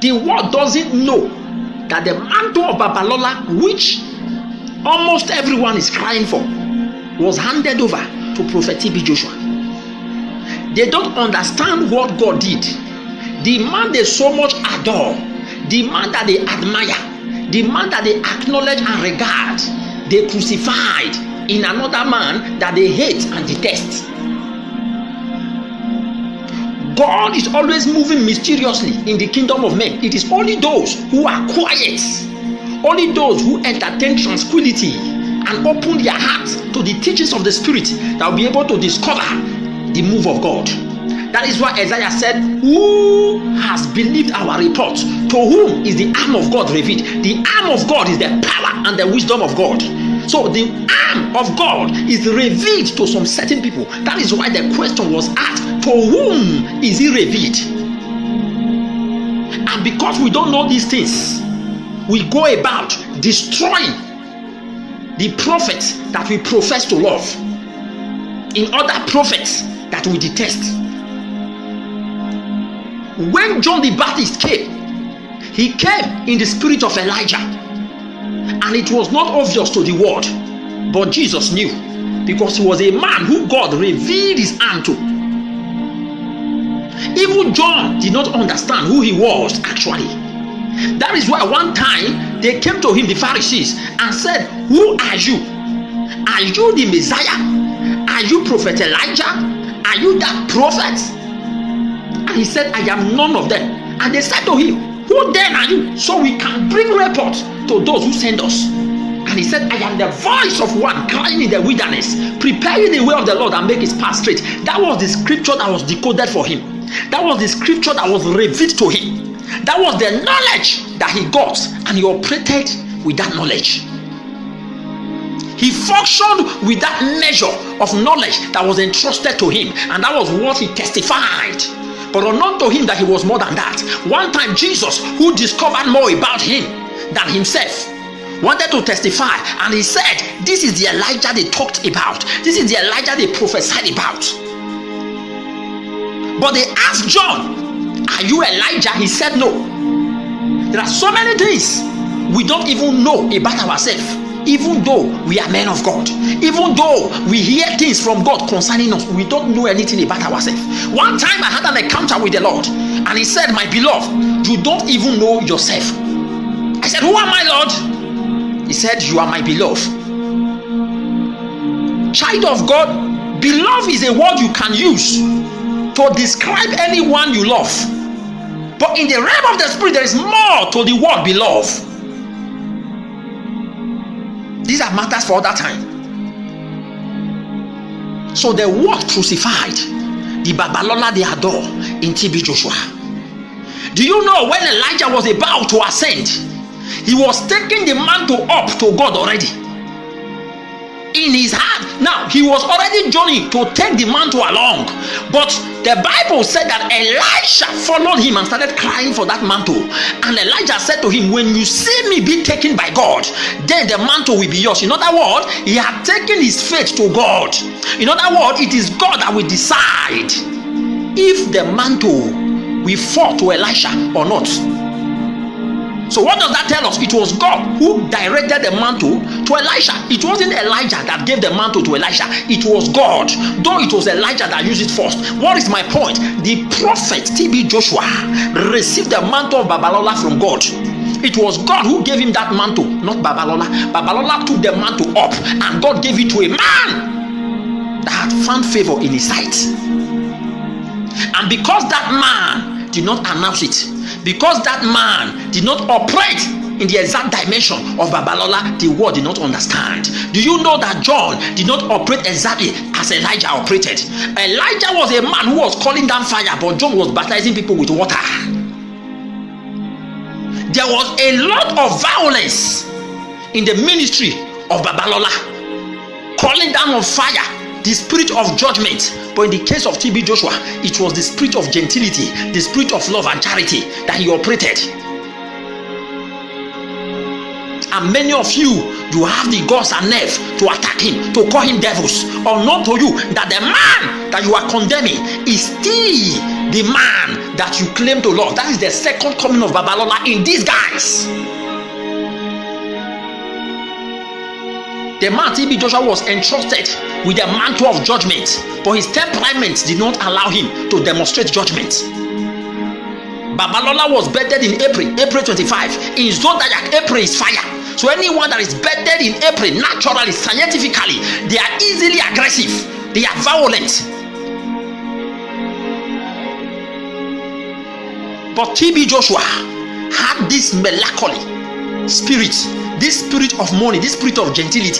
The world doesn't know that the mantle of Babalola, which almost everyone is crying for, was handed over to Prophet TB Joshua. They don't understand what God did. The man they so much adore, the man that they admire, the man that they acknowledge and regard, they crucified in another man that they hate and detest. God is always moving mysteriously in the kingdom of men. It is only those who are quiet, only those who entertain tranquility and open their hearts to the teachings of the Spirit that will be able to discover the move of God. That is why Isaiah said, who has believed our report? To whom is the arm of God revealed? The arm of God is the power and the wisdom of God. So the arm of God is revealed to some certain people. That is why the question was asked, to whom is he revealed? And because we don't know these things, we go about destroying the prophets that we profess to love in other prophets that we detest. When John the Baptist came, he came in the spirit of Elijah, and it was not obvious to the world, but Jesus knew, because he was a man who God revealed his hand to. Even John did not understand who he was actually. That is why one time they came to him, the Pharisees, and said, who are you? Are you the Messiah? Are you Prophet Elijah? Are you that prophet? And he said, I am none of them. And they said to him, who then are you? So we can bring report to those who send us. And he said, I am the voice of one crying in the wilderness, preparing the way of the Lord and make his path straight. That was the scripture that was decoded for him. That was the scripture that was revealed to him. That was the knowledge that he got, and he operated with that knowledge. He functioned with that measure of knowledge that was entrusted to him, and that was what he testified. But unknown to him that he was more than that. One time Jesus, who discovered more about him than himself, wanted to testify, and he said, this is the Elijah they talked about. This is the Elijah they prophesied about. But they asked John, are you Elijah? He said no. There are so many things we don't even know about ourselves, even though we are men of God. Even though we hear things from God concerning us, we don't know anything about ourselves. One time I had an encounter with the Lord, and he said, my beloved, you don't even know yourself. I said, who am I, Lord? He said, you are my beloved. Child of God, beloved is a word you can use to describe anyone you love. But in the realm of the spirit, there is more to the word beloved. These are matters for other time. So the word crucified, the Babalola they adore in TB Joshua. Do you know when Elijah was about to ascend, he was taking the mantle up to God already in his hand. Now he was already journeying to take the mantle along, but the Bible said that Elisha followed him and started crying for that mantle. And Elijah said to him, when you see me be taken by God, then the mantle will be yours. In other words, he had taken his faith to God. In other words, it is God that will decide if the mantle will fall to Elisha or not. So what does that tell us? It was God who directed the mantle to Elisha. It wasn't Elijah that gave the mantle to Elisha. It was God, though it was Elijah that used it first. What is my point? The prophet TB Joshua received the mantle of Babalola from God. It was God who gave him that mantle, not Babalola. Babalola took the mantle up, and God gave it to a man that had found favor in his sight. And because that man did not announce it, because that man did not operate in the exact dimension of Babalola, the world did not understand. Do you know that John did not operate exactly as Elijah operated? Elijah was a man who was calling down fire, but John was baptizing people with water. There was a lot of violence in the ministry of Babalola, calling down on fire, the spirit of judgment. But in the case of TB Joshua, it was the spirit of gentility, the spirit of love and charity that he operated. And many of you have the guts and nerve to attack him, to call him devils. Unknown to you that the man that you are condemning is still the man that you claim to love. That is the second coming of Babalola in disguise. The man TB Joshua was entrusted with the mantle of judgment, but his temperament did not allow him to demonstrate judgment. Babalola was bedded in April 25. In Zodiac, April is fire. So anyone that is bedded in April, naturally, scientifically, they are easily aggressive. They are violent. But TB Joshua had this melancholy spirit, this spirit of money, this spirit of gentility.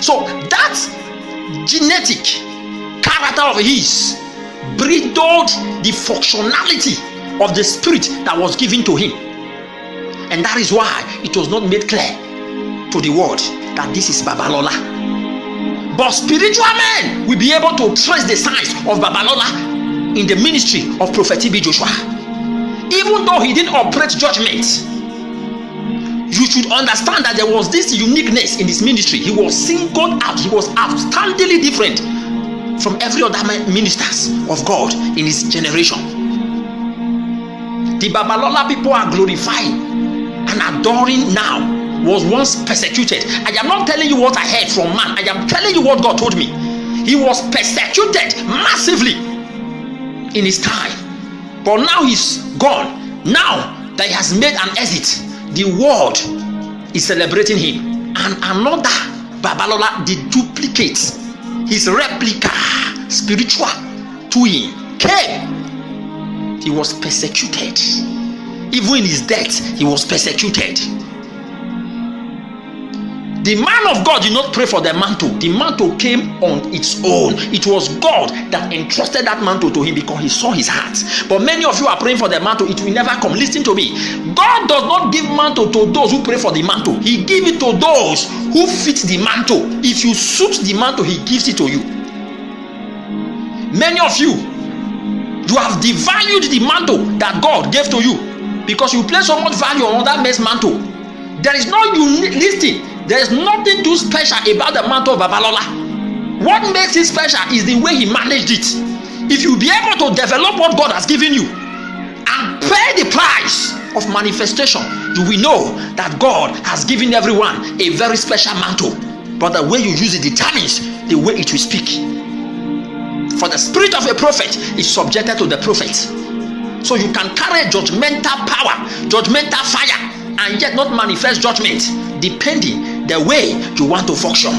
So that genetic character of his bridled the functionality of the spirit that was given to him. And that is why it was not made clear to the world that this is Babalola. But spiritual men will be able to trace the signs of Babalola in the ministry of Prophet TB Joshua. Even though he didn't operate judgment, you should understand that there was this uniqueness in his ministry. He was singled out. He was outstandingly different from every other ministers of God in his generation. The Babalola people are glorifying and adoring now was once persecuted. I am not telling you what I heard from man. I am telling you what God told me. He was persecuted massively in his time. But now he's gone. Now that he has made an exit, the world is celebrating him. And another Babalola, the duplicate, his replica, spiritual twin, came. He was persecuted. Even in his death, he was persecuted. The man of God did not pray for the mantle. The mantle came on its own. It was God that entrusted that mantle to him because he saw his heart. But many of you are praying for the mantle. It will never come. Listen to me. God does not give mantle to those who pray for the mantle. He gives it to those who fit the mantle. If you suit the mantle, he gives it to you. Many of you have devalued the mantle that God gave to you because you place so much value on that man's mantle. There is no unique listing. There is nothing too special about the mantle of Babalola. What makes it special is the way he managed it. If you be able to develop what God has given you and pay the price of manifestation, you will know that God has given everyone a very special mantle. But the way you use it determines the way it will speak. For the spirit of a prophet is subjected to the prophet. So you can carry judgmental power, judgmental fire, and yet not manifest judgment, depending the way you want to function.